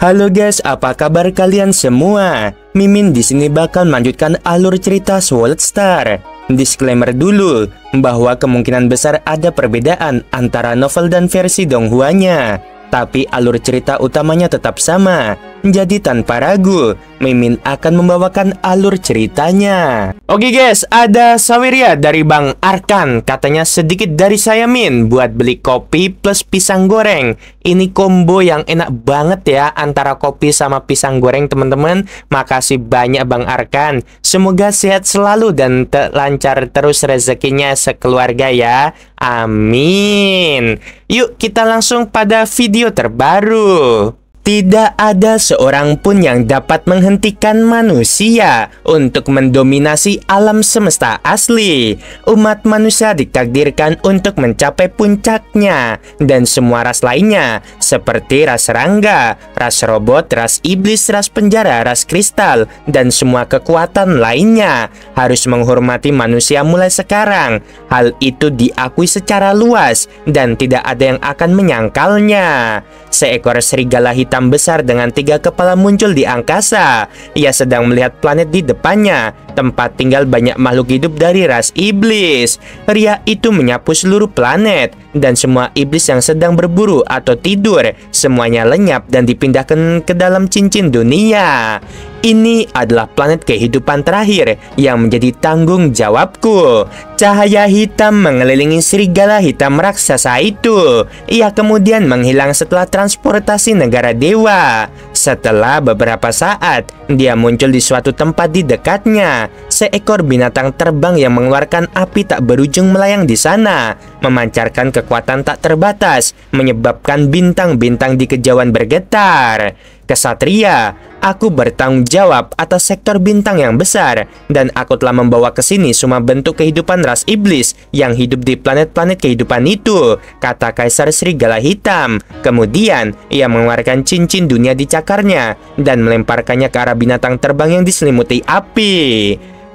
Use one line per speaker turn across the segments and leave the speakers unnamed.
Halo guys, apa kabar kalian semua? Mimin di sini bakal melanjutkan alur cerita Sword Star. Disclaimer dulu bahwa kemungkinan besar ada perbedaan antara novel dan versi Donghua-nya, tapi alur cerita utamanya tetap sama. Jadi tanpa ragu, Mimin akan membawakan alur ceritanya. Oke guys, ada Saweria dari Bang Arkan. Katanya sedikit dari saya Min buat beli kopi plus pisang goreng. Ini combo yang enak banget ya antara kopi sama pisang goreng teman-teman. Makasih banyak Bang Arkan. Semoga sehat selalu dan lancar terus rezekinya sekeluarga ya. Amin. Yuk kita langsung pada video terbaru. Tidak ada seorang pun yang dapat menghentikan manusia untuk mendominasi alam semesta asli. Umat manusia ditakdirkan untuk mencapai puncaknya, dan semua ras lainnya seperti ras serangga, ras robot, ras iblis, ras penjara, ras kristal, dan semua kekuatan lainnya harus menghormati manusia mulai sekarang. Hal itu diakui secara luas dan tidak ada yang akan menyangkalnya. Seekor serigala hitam besar dengan 3 kepala muncul di angkasa. Ia sedang melihat planet di depannya, tempat tinggal banyak makhluk hidup dari ras iblis. Pria itu menyapu seluruh planet, dan semua iblis yang sedang berburu atau tidur, semuanya lenyap dan dipindahkan ke dalam cincin dunia. Ini adalah planet kehidupan terakhir yang menjadi tanggung jawabku. Cahaya hitam mengelilingi serigala hitam raksasa itu. Ia kemudian menghilang setelah transportasi negara dewa. Setelah beberapa saat, dia muncul di suatu tempat di dekatnya. Seekor binatang terbang yang mengeluarkan api tak berujung melayang di sana, memancarkan kekuatan tak terbatas, menyebabkan bintang-bintang di kejauhan bergetar. Kesatria, aku bertanggung jawab atas sektor bintang yang besar, dan aku telah membawa ke sini semua bentuk kehidupan ras iblis yang hidup di planet-planet kehidupan itu, kata Kaisar Serigala Hitam. Kemudian, ia mengeluarkan cincin dunia di cakarnya dan melemparkannya ke arah binatang terbang yang diselimuti api.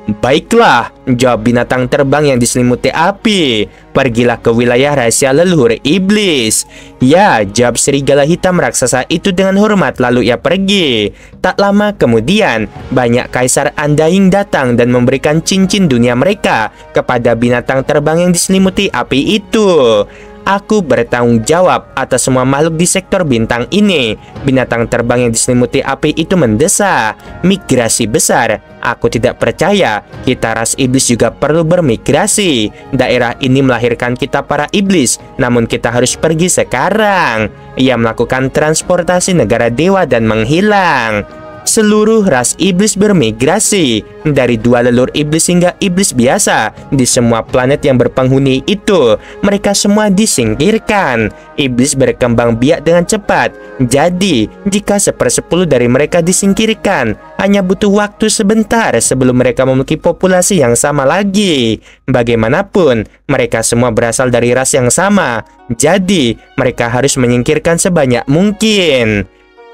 Baiklah, jawab binatang terbang yang diselimuti api. Pergilah ke wilayah rahasia leluhur iblis. Ya, jawab serigala hitam raksasa itu dengan hormat, lalu ia pergi. Tak lama kemudian, banyak kaisar Undying datang dan memberikan cincin dunia mereka kepada binatang terbang yang diselimuti api itu. Aku bertanggung jawab atas semua makhluk di sektor bintang ini. Binatang terbang yang diselimuti api itu mendesak. Migrasi besar. Aku tidak percaya. Kita ras iblis juga perlu bermigrasi. Daerah ini melahirkan kita para iblis. Namun kita harus pergi sekarang. Ia melakukan transportasi negara dewa dan menghilang. Seluruh ras iblis bermigrasi, dari 2 leluhur iblis hingga iblis biasa. Di semua planet yang berpenghuni itu, mereka semua disingkirkan. Iblis berkembang biak dengan cepat. Jadi, jika 1/10 dari mereka disingkirkan, hanya butuh waktu sebentar sebelum mereka memiliki populasi yang sama lagi. Bagaimanapun, mereka semua berasal dari ras yang sama. Jadi, mereka harus menyingkirkan sebanyak mungkin.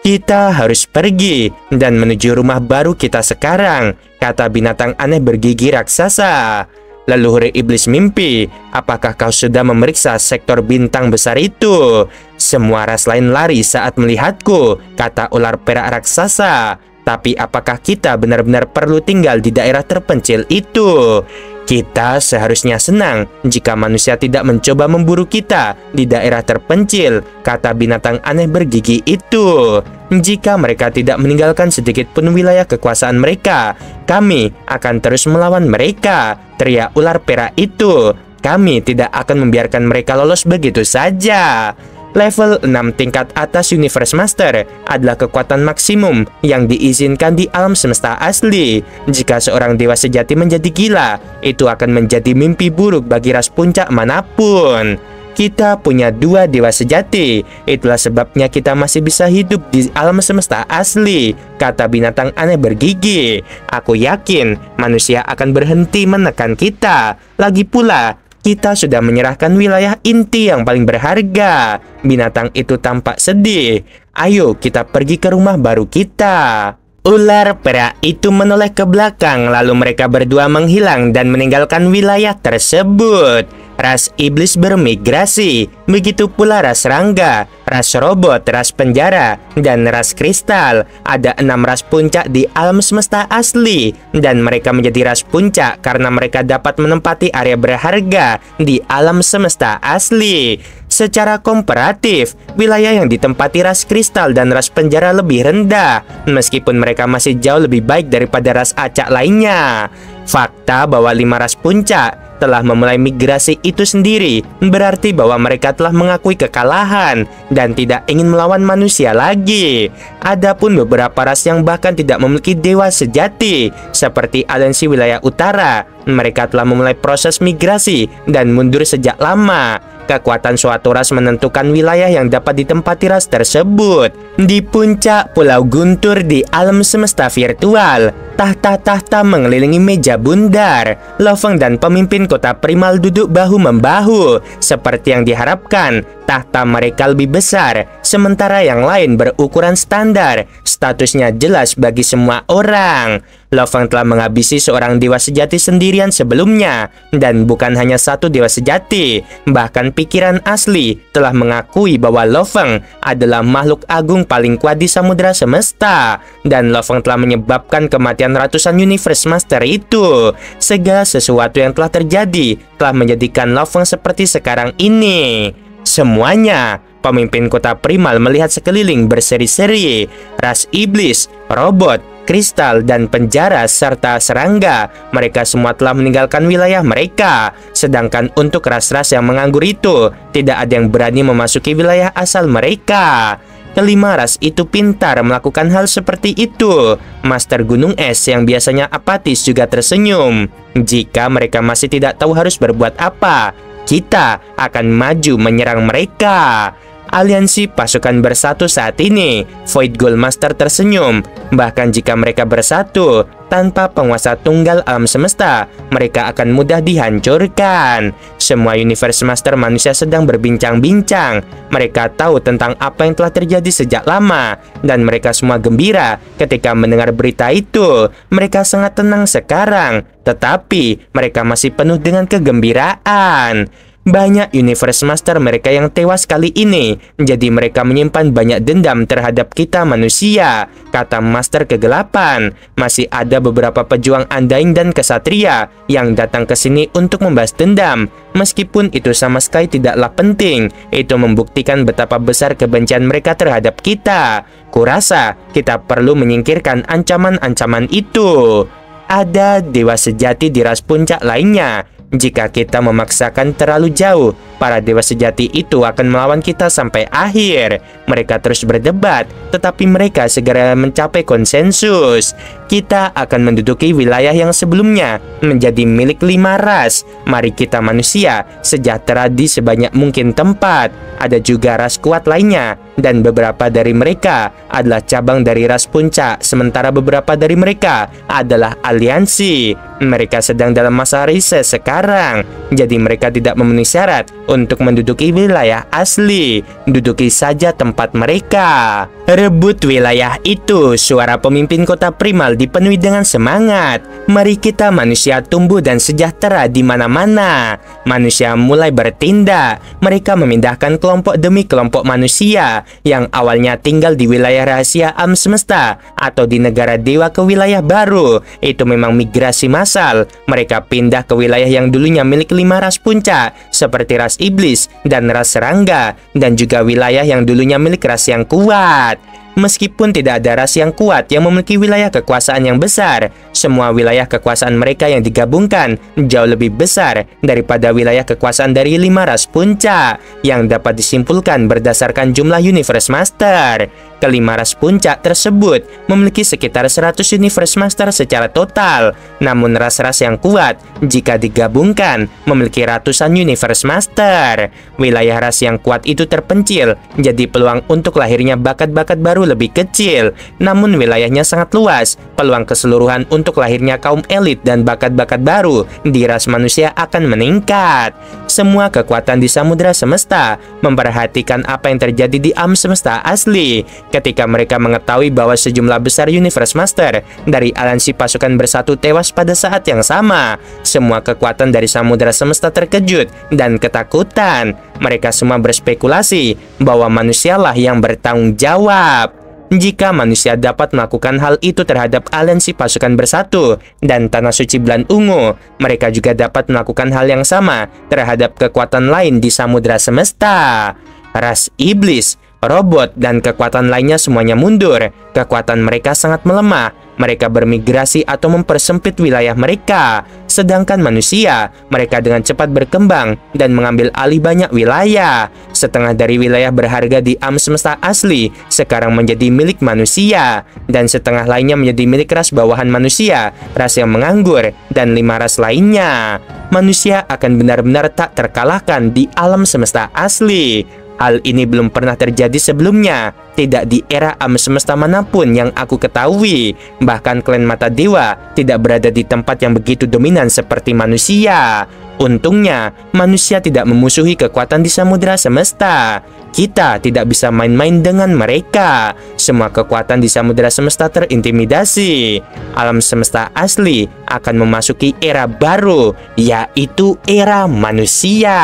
Kita harus pergi dan menuju rumah baru kita sekarang, kata binatang aneh bergigi raksasa. Leluhur iblis mimpi, apakah kau sudah memeriksa sektor bintang besar itu? Semua ras lain lari saat melihatku, kata ular perak raksasa. Tapi apakah kita benar-benar perlu tinggal di daerah terpencil itu? Kita seharusnya senang jika manusia tidak mencoba memburu kita di daerah terpencil, kata binatang aneh bergigi itu. Jika mereka tidak meninggalkan sedikit pun wilayah kekuasaan mereka, kami akan terus melawan mereka, teriak ular perak itu. Kami tidak akan membiarkan mereka lolos begitu saja. Level 6 tingkat atas Universe Master adalah kekuatan maksimum yang diizinkan di alam semesta asli. Jika seorang dewa sejati menjadi gila, itu akan menjadi mimpi buruk bagi ras puncak manapun. Kita punya 2 dewa sejati, itulah sebabnya kita masih bisa hidup di alam semesta asli, kata binatang aneh bergigi. Aku yakin manusia akan berhenti menekan kita. Lagi pula, kita sudah menyerahkan wilayah inti yang paling berharga. Binatang itu tampak sedih. Ayo kita pergi ke rumah baru kita. Ular perak itu menoleh ke belakang, lalu mereka berdua menghilang dan meninggalkan wilayah tersebut. ras iblis bermigrasi, begitu pula ras serangga, ras robot, ras penjara, dan ras kristal. Ada 6 ras puncak di alam semesta asli, dan mereka menjadi ras puncak karena mereka dapat menempati area berharga di alam semesta asli. Secara komparatif, wilayah yang ditempati ras kristal dan ras penjara lebih rendah, meskipun mereka masih jauh lebih baik daripada ras acak lainnya. Fakta bahwa 5 ras puncak telah memulai migrasi itu sendiri berarti bahwa mereka telah mengakui kekalahan dan tidak ingin melawan manusia lagi. Adapun beberapa ras yang bahkan tidak memiliki dewa sejati, seperti aliansi wilayah utara, mereka telah memulai proses migrasi dan mundur sejak lama. Kekuatan suatu ras menentukan wilayah yang dapat ditempati ras tersebut. Di puncak pulau guntur di alam semesta virtual, tahta-tahta mengelilingi meja bundar. Loveng dan pemimpin kota primal duduk bahu-membahu. Seperti yang diharapkan, tahta mereka lebih besar, sementara yang lain berukuran standar. Statusnya jelas bagi semua orang. Loveng telah menghabisi seorang dewa sejati sendirian sebelumnya, dan bukan hanya satu dewa sejati, bahkan pikiran asli telah mengakui bahwa Loveng adalah makhluk agung paling kuat di samudera semesta, dan Loveng telah menyebabkan kematian ratusan Universe Master itu. Segala sesuatu yang telah terjadi telah menjadikan Loveng seperti sekarang ini. Semuanya, pemimpin kota primal melihat sekeliling berseri-seri. Ras iblis, robot, kristal, dan penjara, serta serangga, mereka semua telah meninggalkan wilayah mereka. Sedangkan untuk ras-ras yang menganggur itu, tidak ada yang berani memasuki wilayah asal mereka. Kelima ras itu pintar melakukan hal seperti itu. Master Gunung Es yang biasanya apatis juga tersenyum. Jika mereka masih tidak tahu harus berbuat apa, kita akan maju menyerang mereka. Aliansi pasukan bersatu saat ini. Void Gold Master tersenyum. Bahkan jika mereka bersatu tanpa penguasa tunggal alam semesta, mereka akan mudah dihancurkan. Semua Universe Master manusia sedang berbincang-bincang. Mereka tahu tentang apa yang telah terjadi sejak lama, dan mereka semua gembira ketika mendengar berita itu. Mereka sangat tenang sekarang, tetapi mereka masih penuh dengan kegembiraan. Banyak Universe Master mereka yang tewas kali ini, jadi mereka menyimpan banyak dendam terhadap kita manusia, kata Master Kegelapan. Masih ada beberapa pejuang Undying dan Kesatria yang datang ke sini untuk membahas dendam. Meskipun itu sama sekali tidaklah penting, itu membuktikan betapa besar kebencian mereka terhadap kita. Kurasa kita perlu menyingkirkan ancaman-ancaman itu. Ada dewa sejati di ras puncak lainnya. Jika kita memaksakan terlalu jauh, para dewa sejati itu akan melawan kita sampai akhir. Mereka terus berdebat, tetapi mereka segera mencapai konsensus. Kita akan menduduki wilayah yang sebelumnya menjadi milik 5 ras. Mari kita manusia sejahtera di sebanyak mungkin tempat. Ada juga ras kuat lainnya, dan beberapa dari mereka adalah cabang dari ras puncak, sementara beberapa dari mereka adalah aliansi. Mereka sedang dalam masa riset sekarang, jadi mereka tidak memenuhi syarat untuk menduduki wilayah asli. Duduki saja tempat mereka. Rebut wilayah itu. Suara pemimpin kota primal dipenuhi dengan semangat. Mari kita manusia tumbuh dan sejahtera di mana-mana. Manusia mulai bertindak. Mereka memindahkan kelompok demi kelompok manusia yang awalnya tinggal di wilayah rahasia alam semesta atau di negara dewa ke wilayah baru. Itu memang migrasi massal. Mereka pindah ke wilayah yang dulunya milik 5 ras puncak, seperti ras iblis dan ras serangga, dan juga wilayah yang dulunya milik ras yang kuat. Meskipun tidak ada ras yang kuat yang memiliki wilayah kekuasaan yang besar, semua wilayah kekuasaan mereka yang digabungkan jauh lebih besar daripada wilayah kekuasaan dari 5 ras puncak yang dapat disimpulkan berdasarkan jumlah Universe Master. Kelima ras puncak tersebut memiliki sekitar 100 Universe Master secara total. Namun ras-ras yang kuat jika digabungkan memiliki ratusan Universe Master. Wilayah ras yang kuat itu terpencil, jadi peluang untuk lahirnya bakat-bakat baru lebih kecil. Namun wilayahnya sangat luas. Peluang keseluruhan untuk lahirnya kaum elit dan bakat-bakat baru di ras manusia akan meningkat. semua kekuatan di samudera semesta memperhatikan apa yang terjadi di alam semesta asli. Ketika mereka mengetahui bahwa sejumlah besar Universe Master dari aliansi pasukan bersatu tewas pada saat yang sama, semua kekuatan dari samudera semesta terkejut dan ketakutan. Mereka semua berspekulasi bahwa manusialah yang bertanggung jawab. Jika manusia dapat melakukan hal itu terhadap aliansi pasukan bersatu dan tanah suci bulan ungu, mereka juga dapat melakukan hal yang sama terhadap kekuatan lain di samudera semesta. Ras iblis, robot, dan kekuatan lainnya semuanya mundur. Kekuatan mereka sangat melemah. Mereka bermigrasi atau mempersempit wilayah mereka. Sedangkan manusia, mereka dengan cepat berkembang dan mengambil alih banyak wilayah. Setengah dari wilayah berharga di alam semesta asli sekarang menjadi milik manusia, dan setengah lainnya menjadi milik ras bawahan manusia, ras yang menganggur, dan 5 ras lainnya. Manusia akan benar-benar tak terkalahkan di alam semesta asli. Hal ini belum pernah terjadi sebelumnya, tidak di era alam semesta manapun yang aku ketahui. Bahkan klan mata dewa tidak berada di tempat yang begitu dominan seperti manusia. Untungnya, manusia tidak memusuhi kekuatan di samudera semesta. Kita tidak bisa main-main dengan mereka. Semua kekuatan di samudera semesta terintimidasi. Alam semesta asli akan memasuki era baru, yaitu era manusia.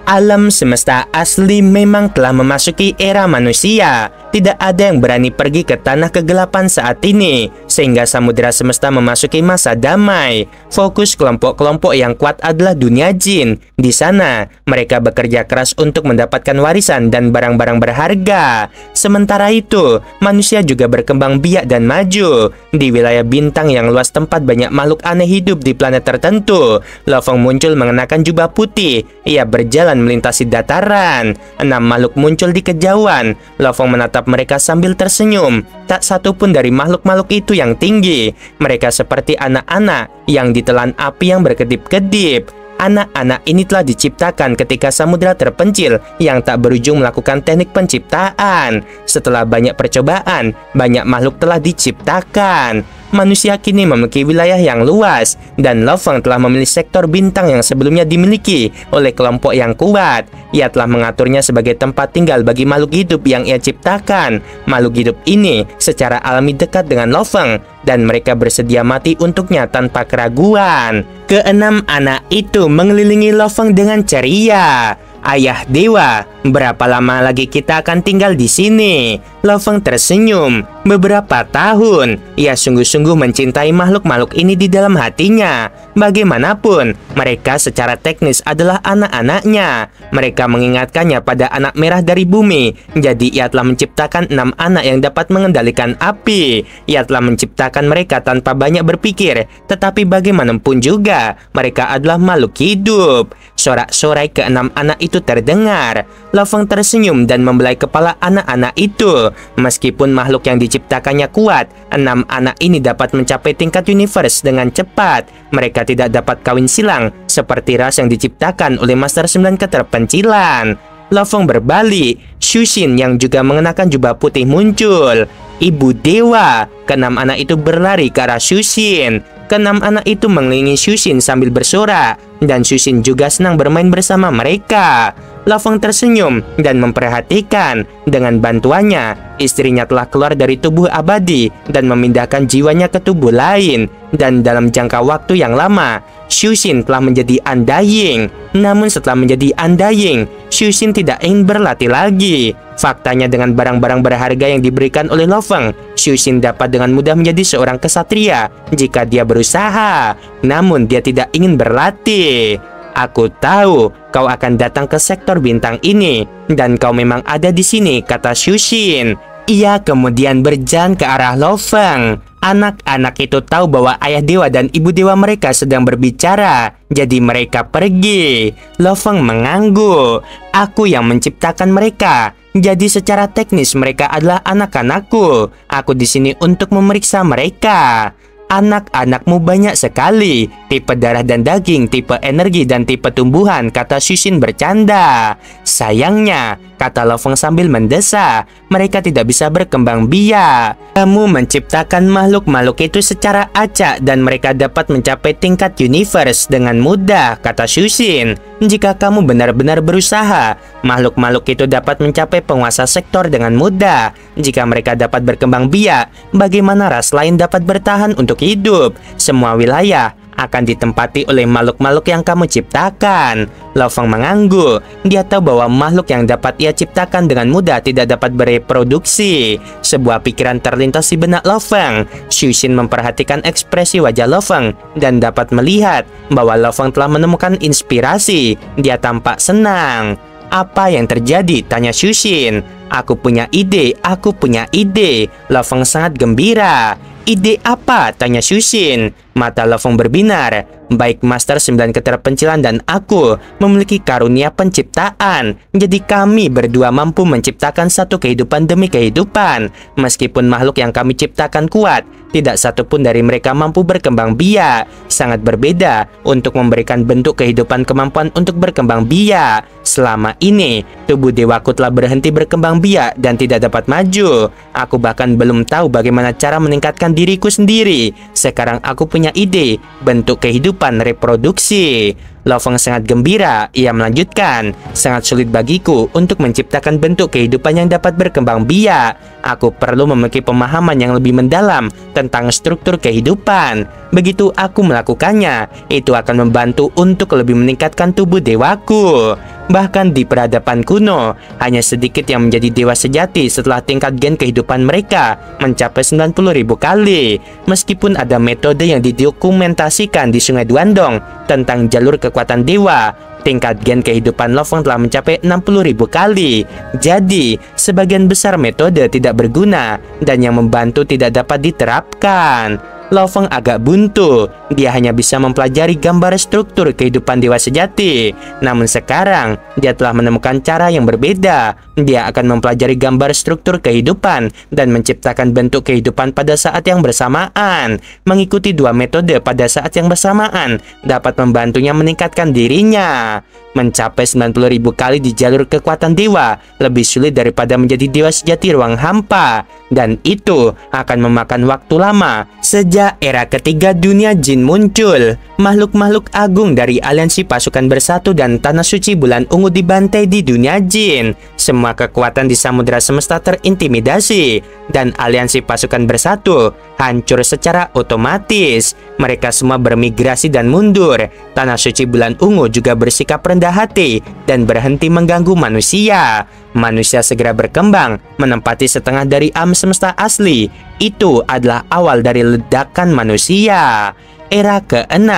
Alam semesta asli memang telah memasuki era manusia. Tidak ada yang berani pergi ke tanah kegelapan saat ini, sehingga samudera semesta memasuki masa damai. Fokus kelompok-kelompok yang kuat adalah dunia jin. Di sana, mereka bekerja keras untuk mendapatkan warisan dan barang-barang berharga. Sementara itu, manusia juga berkembang biak dan maju. Di wilayah bintang yang luas tempat banyak makhluk aneh hidup di planet tertentu, Lo Feng muncul mengenakan jubah putih. Ia berjalan melintasi dataran. 6 makhluk muncul di kejauhan. Lo Feng menatap mereka sambil tersenyum. Tak satu pun dari makhluk-makhluk itu yang tinggi. Mereka seperti anak-anak yang ditelan api yang berkedip-kedip. Anak-anak ini telah diciptakan ketika samudera terpencil yang tak berujung melakukan teknik penciptaan. Setelah banyak percobaan, banyak makhluk telah diciptakan. Manusia kini memiliki wilayah yang luas, dan Lo Feng telah memilih sektor bintang yang sebelumnya dimiliki oleh kelompok yang kuat. Ia telah mengaturnya sebagai tempat tinggal bagi makhluk hidup yang ia ciptakan. Makhluk hidup ini secara alami dekat dengan Lo Feng, dan mereka bersedia mati untuknya tanpa keraguan. Keenam anak itu mengelilingi Lo Feng dengan ceria. Ayah dewa, berapa lama lagi kita akan tinggal di sini? Lo Feng tersenyum. Beberapa tahun. Ia sungguh-sungguh mencintai makhluk-makhluk ini di dalam hatinya. Bagaimanapun, mereka secara teknis adalah anak-anaknya. Mereka mengingatkannya pada anak merah dari bumi. Jadi ia telah menciptakan 6 anak yang dapat mengendalikan api. Ia telah menciptakan mereka tanpa banyak berpikir. Tetapi bagaimanapun juga, mereka adalah makhluk hidup. Sorak-sorai ke-6 anak itu terdengar. Lo Feng tersenyum dan membelai kepala anak-anak itu. Meskipun makhluk yang diciptakannya kuat, 6 anak ini dapat mencapai tingkat universe dengan cepat. Mereka tidak dapat kawin silang seperti ras yang diciptakan oleh Master 9 keterpencilan. Lo Feng berbalik. Shushin yang juga mengenakan jubah putih muncul. Ibu dewa. Ke-6 anak itu berlari ke arah Shushin. Ke-6 anak itu mengelilingi Shushin sambil bersorak, dan Shushin juga senang bermain bersama mereka. Lo Feng tersenyum dan memperhatikan. Dengan bantuannya, istrinya telah keluar dari tubuh abadi dan memindahkan jiwanya ke tubuh lain. Dan dalam jangka waktu yang lama, Shushin telah menjadi undying. Namun setelah menjadi undying, Shushin tidak ingin berlatih lagi. Faktanya, dengan barang-barang berharga yang diberikan oleh Lo Feng, Shushin dapat dengan mudah menjadi seorang kesatria jika dia berusaha. Namun dia tidak ingin berlatih. Aku tahu kau akan datang ke sektor bintang ini, dan kau memang ada di sini, kata Shushin. Ia kemudian berjalan ke arah Lo Feng. Anak-anak itu tahu bahwa ayah dewa dan ibu dewa mereka sedang berbicara, jadi mereka pergi. Lo Feng mengangguk. Aku yang menciptakan mereka. Jadi secara teknis mereka adalah anak-anakku. Aku di sini untuk memeriksa mereka. Anak-anakmu banyak sekali. tipe darah dan daging, tipe energi, dan tipe tumbuhan, kata Shushin bercanda. Sayangnya, kata Lo Feng sambil mendesah, mereka tidak bisa berkembang biak. Kamu menciptakan makhluk-makhluk itu secara acak dan mereka dapat mencapai tingkat universe dengan mudah, kata Shushin. Jika kamu benar-benar berusaha, makhluk-makhluk itu dapat mencapai penguasa sektor dengan mudah. Jika mereka dapat berkembang biak, bagaimana ras lain dapat bertahan untuk hidup? Semua wilayah akan ditempati oleh makhluk-makhluk yang kamu ciptakan. Lo Feng mengangguk. Dia tahu bahwa makhluk yang dapat ia ciptakan dengan mudah tidak dapat bereproduksi. Sebuah pikiran terlintas di benak Lo Feng. Shushin memperhatikan ekspresi wajah Lo Feng dan dapat melihat bahwa Lo Feng telah menemukan inspirasi. Dia tampak senang. Apa yang terjadi? Tanya Shushin. Aku punya ide, aku punya ide. Lo Feng sangat gembira. Ide apa? Tanya Shushin. Mata Lo Feng berbinar. Baik Master 9 keterpencilan dan aku memiliki karunia penciptaan. Jadi kami berdua mampu menciptakan satu kehidupan demi kehidupan. Meskipun makhluk yang kami ciptakan kuat, tidak satupun dari mereka mampu berkembang biak. Sangat berbeda untuk memberikan bentuk kehidupan kemampuan untuk berkembang biak. Selama ini, tubuh dewaku telah berhenti berkembang biak dan tidak dapat maju. Aku bahkan belum tahu bagaimana cara meningkatkan diriku sendiri. Sekarang aku punya ide, bentuk kehidupan reproduksi. Lo Feng sangat gembira. Ia melanjutkan, sangat sulit bagiku untuk menciptakan bentuk kehidupan yang dapat berkembang biak. Aku perlu memiliki pemahaman yang lebih mendalam tentang struktur kehidupan. Begitu aku melakukannya, itu akan membantu untuk lebih meningkatkan tubuh dewaku. Bahkan di peradaban kuno, hanya sedikit yang menjadi dewa sejati setelah tingkat gen kehidupan mereka mencapai 90.000 kali. Meskipun ada metode yang didokumentasikan di Sungai Duandong tentang jalur kekuatan dewa, tingkat gen kehidupan Lo Feng telah mencapai 60.000 kali. Jadi, sebagian besar metode tidak berguna dan yang membantu tidak dapat diterapkan. Lo Feng agak buntu. Dia hanya bisa mempelajari gambar struktur kehidupan dewa sejati. Namun sekarang, dia telah menemukan cara yang berbeda. Dia akan mempelajari gambar struktur kehidupan dan menciptakan bentuk kehidupan pada saat yang bersamaan. Mengikuti dua metode pada saat yang bersamaan dapat membantunya meningkatkan dirinya. Mencapai 90.000 kali di jalur kekuatan dewa lebih sulit daripada menjadi dewa sejati ruang hampa. Dan itu akan memakan waktu lama. Sejak era ketiga dunia jin muncul, makhluk-makhluk agung dari aliansi pasukan bersatu dan tanah suci bulan ungu dibantai di dunia jin. Semua kekuatan di samudera semesta terintimidasi dan aliansi pasukan bersatu hancur secara otomatis. Mereka semua bermigrasi dan mundur. Tanah suci bulan ungu juga bersikap rendah hati dan berhenti mengganggu manusia. Manusia segera berkembang, menempati setengah dari alam semesta asli. Itu adalah awal dari ledakan manusia. Era ke-6,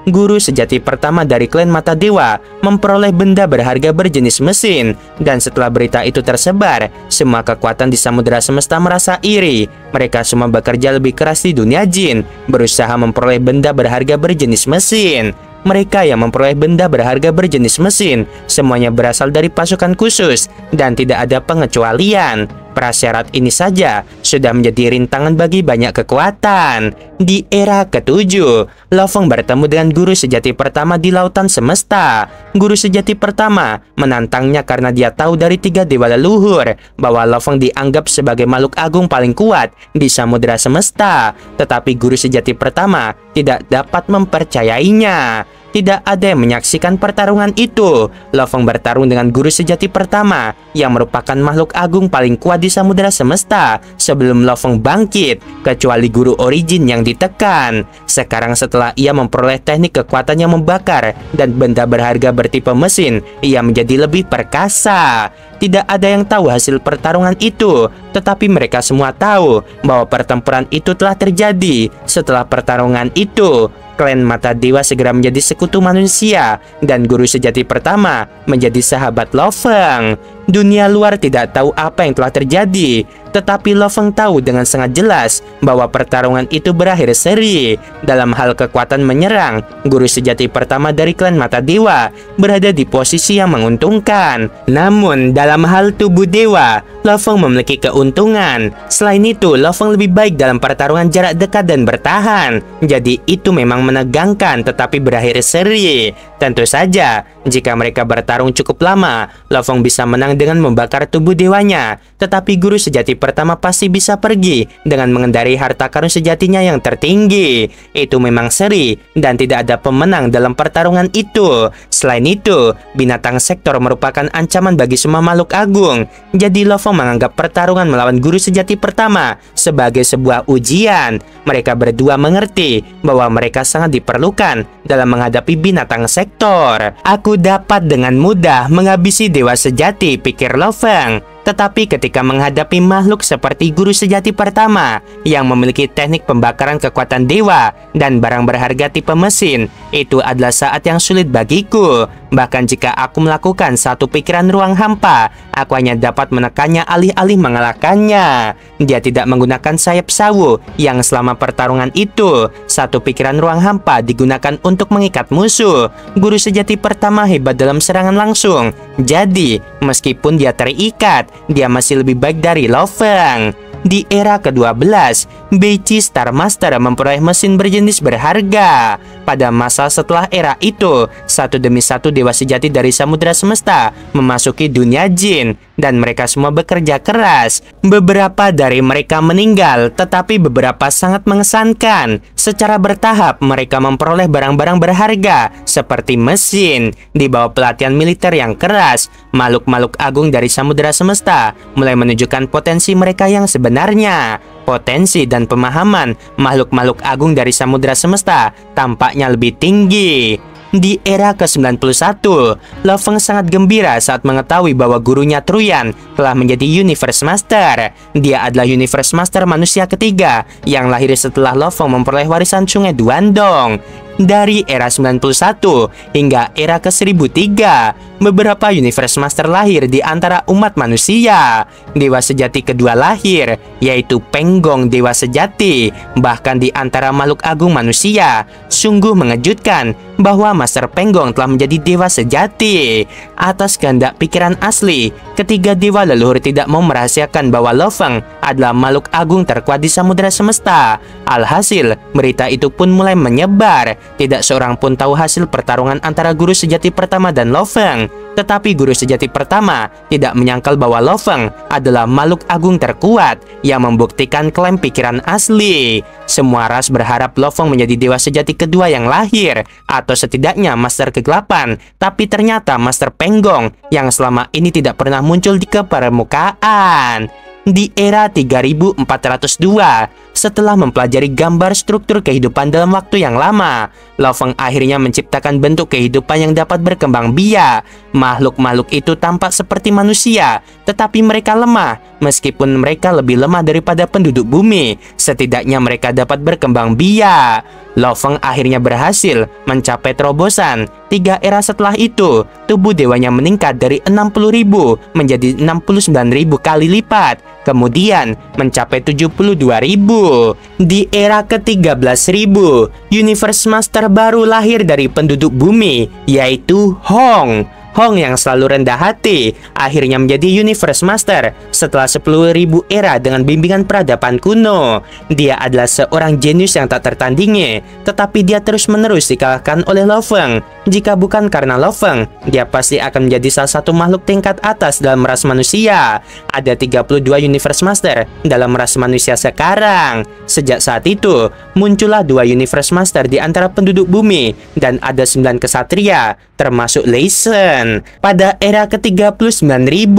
guru sejati pertama dari klan Mata Dewa memperoleh benda berharga berjenis mesin. Dan setelah berita itu tersebar, semua kekuatan di samudera semesta merasa iri. Mereka semua bekerja lebih keras di dunia jin, berusaha memperoleh benda berharga berjenis mesin. Mereka yang memperoleh benda berharga berjenis mesin semuanya berasal dari pasukan khusus dan tidak ada pengecualian. Prasyarat ini saja sudah menjadi rintangan bagi banyak kekuatan. Di era ke-7, Lo Feng bertemu dengan guru sejati pertama di lautan semesta. Guru sejati pertama menantangnya karena dia tahu dari 3 dewa leluhur bahwa Lo Feng dianggap sebagai makhluk agung paling kuat di samudera semesta. Tetapi guru sejati pertama tidak dapat mempercayainya. Tidak ada yang menyaksikan pertarungan itu. Lo Feng bertarung dengan guru sejati pertama yang merupakan makhluk agung paling kuat di samudera semesta sebelum Lo Feng bangkit, kecuali guru origin yang ditekan. Sekarang setelah ia memperoleh teknik kekuatan yang membakar dan benda berharga bertipe mesin, ia menjadi lebih perkasa. Tidak ada yang tahu hasil pertarungan itu, tetapi mereka semua tahu bahwa pertempuran itu telah terjadi. Setelah pertarungan itu, klan Mata Dewa segera menjadi sekutu manusia dan guru sejati pertama menjadi sahabat Lo Feng. Dunia luar tidak tahu apa yang telah terjadi. Tetapi Lo Feng tahu dengan sangat jelas bahwa pertarungan itu berakhir seri. Dalam hal kekuatan menyerang, guru sejati pertama dari klan Mata Dewa berada di posisi yang menguntungkan. Namun dalam hal tubuh dewa, Lo Feng memiliki keuntungan. Selain itu, Lo Feng lebih baik dalam pertarungan jarak dekat dan bertahan. Jadi itu memang menegangkan tetapi berakhir seri. Tentu saja, jika mereka bertarung cukup lama, Lo Feng bisa menang dengan membakar tubuh dewanya. Tetapi guru sejati pertama pasti bisa pergi dengan mengendarai harta karun sejatinya yang tertinggi. Itu memang seri dan tidak ada pemenang dalam pertarungan itu. Selain itu, binatang sektor merupakan ancaman bagi semua makhluk agung. Jadi Lo Feng menganggap pertarungan melawan guru sejati pertama sebagai sebuah ujian. Mereka berdua mengerti bahwa mereka sangat diperlukan dalam menghadapi binatang sektor. Aku dapat dengan mudah menghabisi dewa sejati, pikir Lo Feng. Tetapi ketika menghadapi makhluk seperti guru sejati pertama yang memiliki teknik pembakaran kekuatan dewa dan barang berharga tipe mesin, itu adalah saat yang sulit bagiku. Bahkan jika aku melakukan satu pikiran ruang hampa, aku hanya dapat menekannya alih-alih mengalahkannya. Dia tidak menggunakan sayap sawu yang selama pertarungan itu. Satu pikiran ruang hampa digunakan untuk mengikat musuh. Guru sejati pertama hebat dalam serangan langsung. Jadi, meskipun dia terikat, dia masih lebih baik dari Lo Feng. Di era ke-12, Beiqi Star Master memperoleh mesin berjenis berharga. Pada masa setelah era itu, satu demi satu dewa sejati dari samudera semesta memasuki dunia jin, dan mereka semua bekerja keras. Beberapa dari mereka meninggal, tetapi beberapa sangat mengesankan. Secara bertahap, mereka memperoleh barang-barang berharga seperti mesin. Di bawah pelatihan militer yang keras, makhluk-makhluk agung dari samudera semesta mulai menunjukkan potensi mereka yang sebenarnya. Potensi dan pemahaman makhluk-makhluk agung dari samudera semesta tampaknya lebih tinggi. Di era ke-91, Lo Feng sangat gembira saat mengetahui bahwa gurunya Truyan telah menjadi Universe Master. Dia adalah Universe Master manusia ketiga yang lahir setelah Lo Feng memperoleh warisan Sungai Duandong. Dari era 91 hingga era ke-1003, beberapa Universe Master lahir di antara umat manusia. Dewa sejati kedua lahir, yaitu Penggong Dewa Sejati. Bahkan di antara makhluk agung manusia, sungguh mengejutkan bahwa Master Penggong telah menjadi dewa sejati. Atas kehendak pikiran asli, ketiga dewa leluhur tidak mau merahasiakan bahwa Lo Feng adalah makhluk agung terkuat di samudera semesta. Alhasil, berita itu pun mulai menyebar. Tidak seorang pun tahu hasil pertarungan antara guru sejati pertama dan Lo Feng. Tetapi guru sejati pertama tidak menyangkal bahwa Lo Feng adalah makhluk agung terkuat yang membuktikan klaim pikiran asli. Semua ras berharap Lo Feng menjadi dewa sejati kedua yang lahir, atau setidaknya Master ke-8. Tapi ternyata Master Penggong yang selama ini tidak pernah muncul di permukaan. Di era 3402, setelah mempelajari gambar struktur kehidupan dalam waktu yang lama, Lo Feng akhirnya menciptakan bentuk kehidupan yang dapat berkembang biak. Makhluk-makhluk itu tampak seperti manusia, tetapi mereka lemah. Meskipun mereka lebih lemah daripada penduduk bumi, setidaknya mereka dapat berkembang biak. Lo Feng akhirnya berhasil mencapai terobosan. 3 era setelah itu, tubuh dewanya meningkat dari 60.000 menjadi 69.000 kali lipat. Kemudian mencapai 72.000. Di era ke-13.000, Universe Master baru lahir dari penduduk bumi, yaitu Hong. Hong yang selalu rendah hati akhirnya menjadi Universe Master setelah 10.000 era dengan bimbingan peradaban kuno. Dia adalah seorang jenius yang tak tertandingi, tetapi dia terus-menerus dikalahkan oleh Lo Feng. Jika bukan karena Lo Feng, dia pasti akan menjadi salah satu makhluk tingkat atas dalam ras manusia. Ada 32 Universe Master dalam ras manusia sekarang. Sejak saat itu, muncullah 2 Universe Master di antara penduduk bumi, dan ada 9 kesatria, termasuk Lei Shen. Pada era ke-39.000,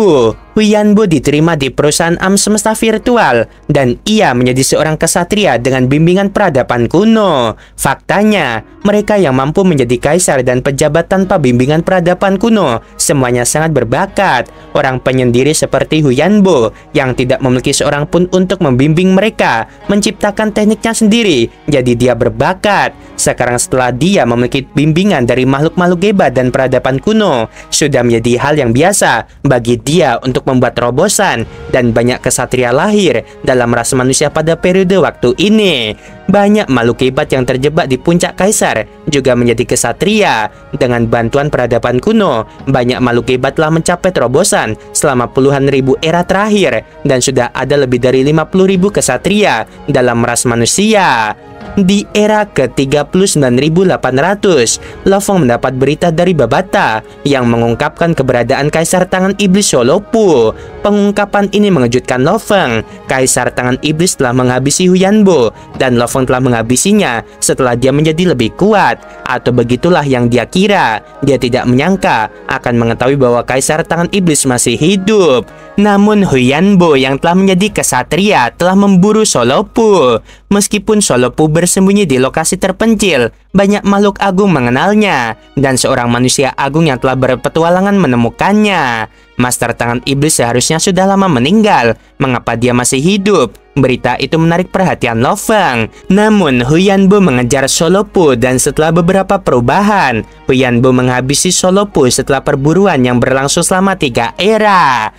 Huyanbo diterima di perusahaan alam semesta virtual, dan ia menjadi seorang kesatria dengan bimbingan peradaban kuno. Faktanya, mereka yang mampu menjadi kaisar dan pejabat tanpa bimbingan peradaban kuno semuanya sangat berbakat. Orang penyendiri seperti Huyanbo yang tidak memiliki seorang pun untuk membimbing mereka menciptakan tekniknya sendiri, jadi dia berbakat. Sekarang setelah dia memiliki bimbingan dari makhluk-makhluk hebat dan peradaban kuno, sudah menjadi hal yang biasa bagi dia untuk untuk membuat terobosan, dan banyak kesatria lahir dalam ras manusia pada periode waktu ini. Banyak makhluk hebat yang terjebak di puncak kaisar juga menjadi kesatria. Dengan bantuan peradaban kuno, banyak makhluk hebat telah mencapai terobosan selama puluhan ribu era terakhir, dan sudah ada lebih dari 50.000 kesatria dalam ras manusia. Di era ke-39.800, Lofeng mendapat berita dari Babata yang mengungkapkan keberadaan Kaisar Tangan Iblis Sholopu. Pengungkapan ini mengejutkan Lofeng. Kaisar Tangan Iblis telah menghabisi Huyanbo, dan Lofeng telah menghabisinya setelah dia menjadi lebih kuat. Atau begitulah yang dia kira. Dia tidak menyangka akan mengetahui bahwa Kaisar Tangan Iblis masih hidup. Namun Huyanbo yang telah menjadi kesatria telah memburu Sholopu. Meskipun Sholopu bersembunyi di lokasi terpencil, banyak makhluk agung mengenalnya, dan seorang manusia agung yang telah berpetualangan menemukannya. Master Tangan Iblis seharusnya sudah lama meninggal. Mengapa dia masih hidup? Berita itu menarik perhatian Lofeng. Namun Huyanbo mengejar Sholopu, dan setelah beberapa perubahan, Huyanbo menghabisi Sholopu setelah perburuan yang berlangsung selama 3 era.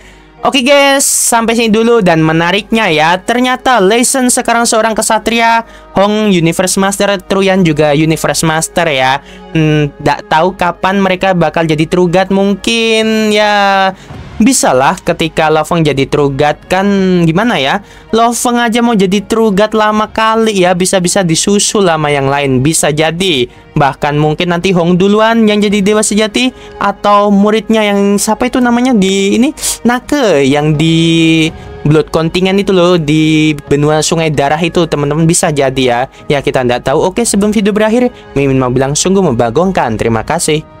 Oke guys, sampai sini dulu, dan menariknya ya, ternyata Lei Shen sekarang seorang kesatria, Hong Universe Master, Truyan juga Universe Master ya. Nggak tahu kapan mereka bakal jadi True God, mungkin ya bisalah ketika Lofeng jadi True God kan, gimana ya, Lofeng aja mau jadi True God lama kali ya, bisa-bisa disusul sama yang lain, bisa jadi. Bahkan mungkin nanti Hong duluan yang jadi dewa sejati, atau muridnya yang siapa itu namanya di ini, Nake yang di Blood Kontingen itu loh, di benua Sungai Darah itu, teman-teman, bisa jadi ya. Ya kita nggak tahu. Oke, sebelum video berakhir, Mimin mau bilang sungguh membagongkan. Terima kasih.